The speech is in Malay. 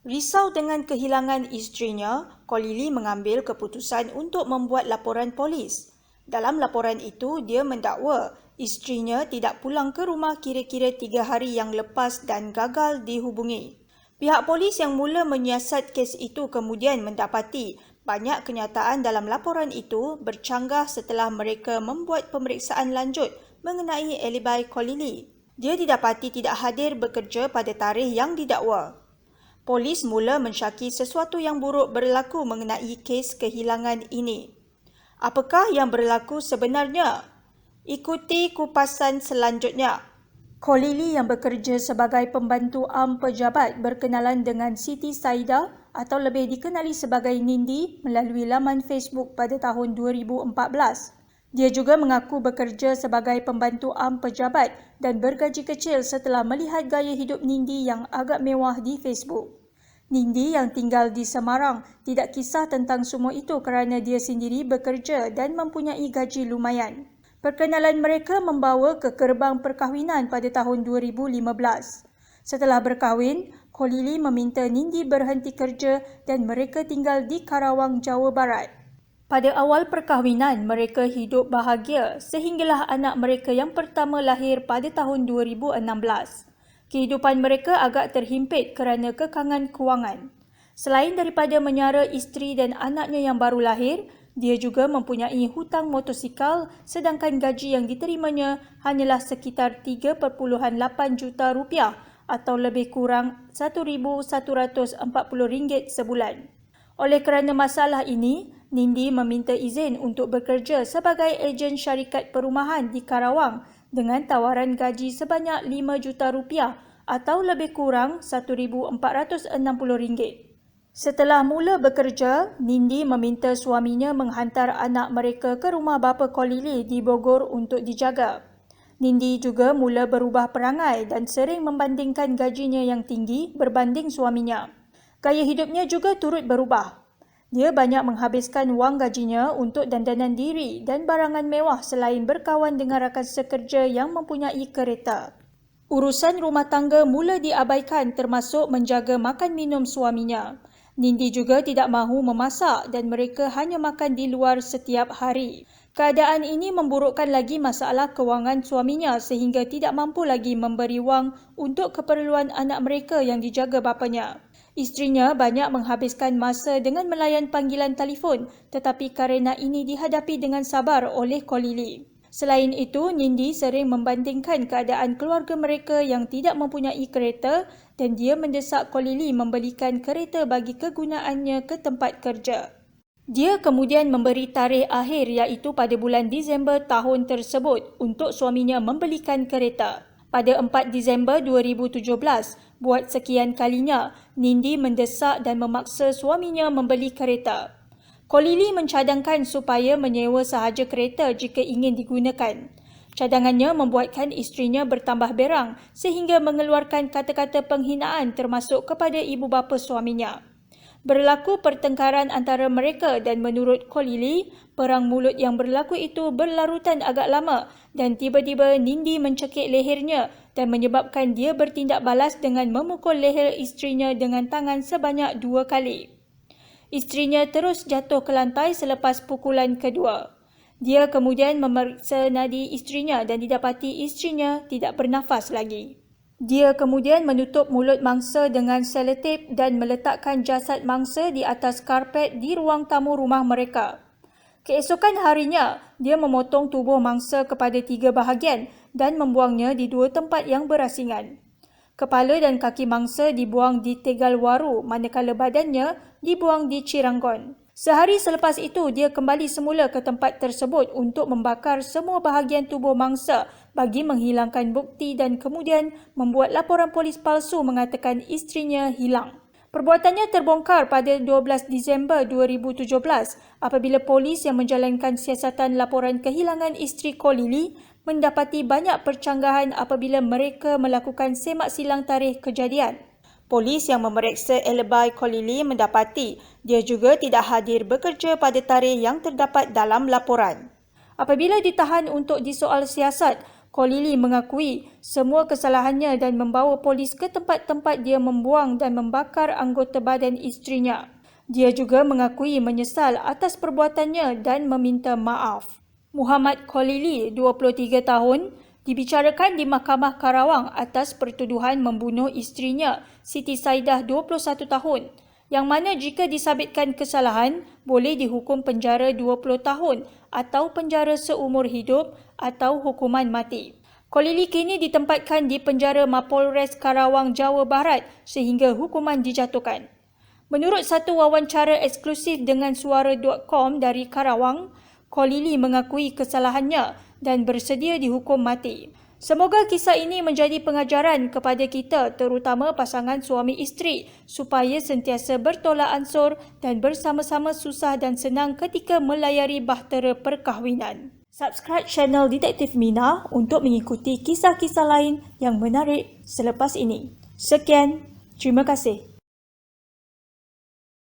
Risau dengan kehilangan isterinya, Ko Lili mengambil keputusan untuk membuat laporan polis. Dalam laporan itu, dia mendakwa isterinya tidak pulang ke rumah kira-kira 3 hari yang lepas dan gagal dihubungi. Pihak polis yang mula menyiasat kes itu kemudian mendapati banyak kenyataan dalam laporan itu bercanggah setelah mereka membuat pemeriksaan lanjut mengenai alibi Ko Lili. Dia didapati tidak hadir bekerja pada tarikh yang didakwa. Polis mula mensyaki sesuatu yang buruk berlaku mengenai kes kehilangan ini. Apakah yang berlaku sebenarnya? Ikuti kupasan selanjutnya. Ko Lili yang bekerja sebagai pembantu am pejabat berkenalan dengan Siti Saida atau lebih dikenali sebagai Nindi melalui laman Facebook pada tahun 2014. Dia juga mengaku bekerja sebagai pembantu am pejabat dan bergaji kecil setelah melihat gaya hidup Nindi yang agak mewah di Facebook. Nindi yang tinggal di Semarang tidak kisah tentang semua itu kerana dia sendiri bekerja dan mempunyai gaji lumayan. Perkenalan mereka membawa ke gerbang perkahwinan pada tahun 2015. Setelah berkahwin, Ko Lili meminta Nindi berhenti kerja dan mereka tinggal di Karawang, Jawa Barat. Pada awal perkahwinan, mereka hidup bahagia sehinggalah anak mereka yang pertama lahir pada tahun 2016. Kehidupan mereka agak terhimpit kerana kekangan kewangan. Selain daripada menyara isteri dan anaknya yang baru lahir, dia juga mempunyai hutang motosikal sedangkan gaji yang diterimanya hanyalah sekitar 3.8 juta rupiah atau lebih kurang RM1,140 sebulan. Oleh kerana masalah ini, Nindi meminta izin untuk bekerja sebagai ejen syarikat perumahan di Karawang dengan tawaran gaji sebanyak 5 juta rupiah atau lebih kurang RM1,460. Setelah mula bekerja, Nindi meminta suaminya menghantar anak mereka ke rumah bapa Ko Lili di Bogor untuk dijaga. Nindi juga mula berubah perangai dan sering membandingkan gajinya yang tinggi berbanding suaminya. Gaya hidupnya juga turut berubah. Dia banyak menghabiskan wang gajinya untuk dandanan diri dan barangan mewah selain berkawan dengan rakan sekerja yang mempunyai kereta. Urusan rumah tangga mula diabaikan termasuk menjaga makan minum suaminya. Nindi juga tidak mahu memasak dan mereka hanya makan di luar setiap hari. Keadaan ini memburukkan lagi masalah kewangan suaminya sehingga tidak mampu lagi memberi wang untuk keperluan anak mereka yang dijaga bapanya. Isterinya banyak menghabiskan masa dengan melayan panggilan telefon tetapi kerana ini dihadapi dengan sabar oleh Ko Lili. Selain itu, Nindi sering membandingkan keadaan keluarga mereka yang tidak mempunyai kereta dan dia mendesak Ko Lili membelikan kereta bagi kegunaannya ke tempat kerja. Dia kemudian memberi tarikh akhir iaitu pada bulan Disember tahun tersebut untuk suaminya membelikan kereta. Pada 4 Disember 2017, buat sekian kalinya, Nindi mendesak dan memaksa suaminya membeli kereta. Ko Lili mencadangkan supaya menyewa sahaja kereta jika ingin digunakan. Cadangannya membuatkan isterinya bertambah berang sehingga mengeluarkan kata-kata penghinaan termasuk kepada ibu bapa suaminya. Berlaku pertengkaran antara mereka dan menurut Ko Lili, perang mulut yang berlaku itu berlarutan agak lama dan tiba-tiba Nindi mencekik lehernya dan menyebabkan dia bertindak balas dengan memukul leher isterinya dengan tangan sebanyak 2 kali. Isterinya terus jatuh ke lantai selepas pukulan kedua. Dia kemudian memeriksa nadi isterinya dan didapati isterinya tidak bernafas lagi. Dia kemudian menutup mulut mangsa dengan selotip dan meletakkan jasad mangsa di atas karpet di ruang tamu rumah mereka. Keesokan harinya, dia memotong tubuh mangsa kepada 3 bahagian dan membuangnya di 2 tempat yang berasingan. Kepala dan kaki mangsa dibuang di Tegalwaru manakala badannya dibuang di Ciranggon. Sehari selepas itu, dia kembali semula ke tempat tersebut untuk membakar semua bahagian tubuh mangsa bagi menghilangkan bukti dan kemudian membuat laporan polis palsu mengatakan isterinya hilang. Perbuatannya terbongkar pada 12 Disember 2017 apabila polis yang menjalankan siasatan laporan kehilangan isteri Ko Lili mendapati banyak percanggahan apabila mereka melakukan semak silang tarikh kejadian. Polis yang memeriksa alibi Ko Lili mendapati dia juga tidak hadir bekerja pada tarikh yang terdapat dalam laporan. Apabila ditahan untuk disoal siasat, Kolili mengakui semua kesalahannya dan membawa polis ke tempat-tempat dia membuang dan membakar anggota badan isterinya. Dia juga mengakui menyesal atas perbuatannya dan meminta maaf. Muhammad Kolili, 23 tahun, dibicarakan di Mahkamah Karawang atas pertuduhan membunuh isterinya, Siti Saidah, 21 tahun, yang mana jika disabitkan kesalahan, boleh dihukum penjara 20 tahun atau penjara seumur hidup atau hukuman mati. Kolili kini ditempatkan di penjara Mapolres Karawang, Jawa Barat sehingga hukuman dijatuhkan. Menurut satu wawancara eksklusif dengan Suara.com dari Karawang, Kolili mengakui kesalahannya dan bersedia dihukum mati. Semoga kisah ini menjadi pengajaran kepada kita, terutama pasangan suami isteri, supaya sentiasa bertolak ansur dan bersama-sama susah dan senang ketika melayari bahtera perkahwinan. Subscribe channel Detektif Mina untuk mengikuti kisah-kisah lain yang menarik selepas ini. Sekian, terima kasih.